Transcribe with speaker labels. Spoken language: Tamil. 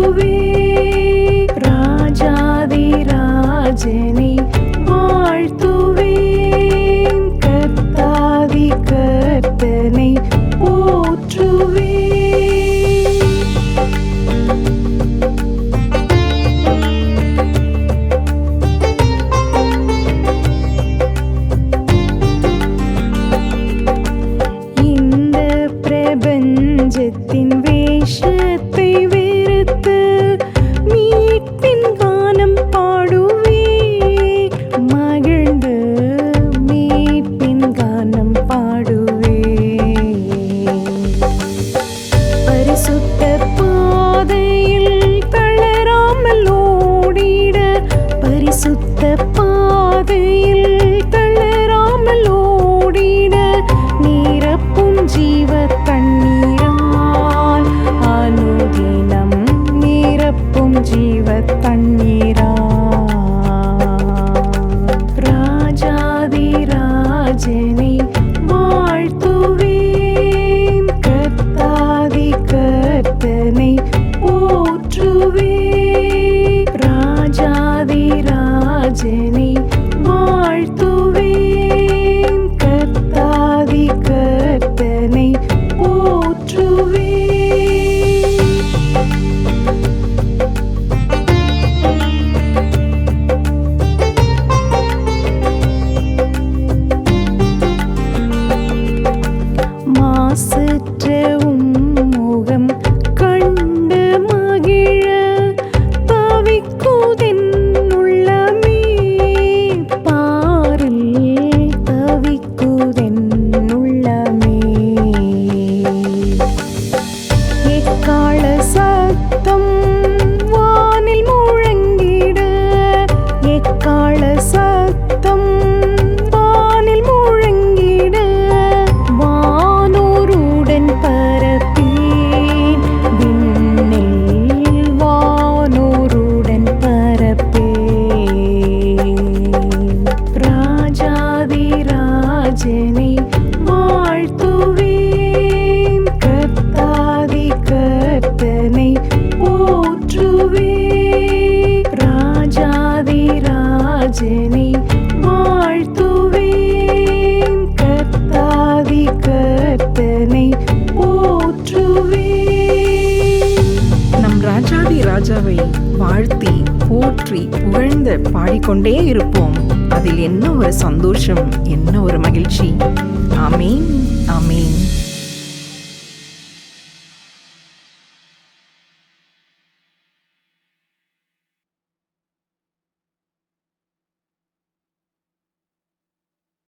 Speaker 1: வாழ்த்துவேன். ராஜாதி ராஜனை வாழ்த்துவேன். கர்த்தாதி கர்த்தனை போற்றுவேன். இந்த பிரபஞ்சத்தின் வேஷத்தை வெறுத்து மீட்பின் கானம் பாடுவேன். மகிழ்ந்து மீட்பின் கானம் பாடுவேன். பரிசுத்த பாதையில் தளராமல் ஓடிட, பரிசுத்த பாதையில் தளராமல் ஓடிட, நிரப்பும் ஜீவ தண்ணீரால் அனுதினம் நிரப்பும் ஜீவ தண்ணீரால். ராஜாதி ராஜனை வாழ்த்துவேன். கர்த்தாதி கர்த்தனை போற்றுவேன். ராஜாதி ராஜனை வாழ்த்துவேன். கர்த்தாதி கர்த்தனை போற்றுவேன். மாசற்ற உம்முகம் கண்டு மகிழ தவிக்குதென் உள்ளமே. பாரில் தவிக்குதென் உள்ளமே. எக்காள சத்தம் வானில் முழங்கிட, எக்காள சத்தம் வானில் முழங்கிட, வானோருடன் பரப்பேன். விண்ணில் வானோருடன் பரப்பேன். ராஜாதி ராஜனை வாழ்த்துவேன். கர்த்தாதி கர்த்தனை போற்றுவேன். ராஜாதி ராஜனை வாழ்த்துவேன். கர்த்தாதி கர்த்தனை போற்றுவேன்.
Speaker 2: நம் ராஜாதி ராஜாவை வாழ்த்தி போற்றி புகழ்ந்து பாடிக்கொண்டே இருப்போம். அதில் என்ன ஒரு சந்தோஷம், என்ன ஒரு மகிழ்ச்சி. ஆமென்.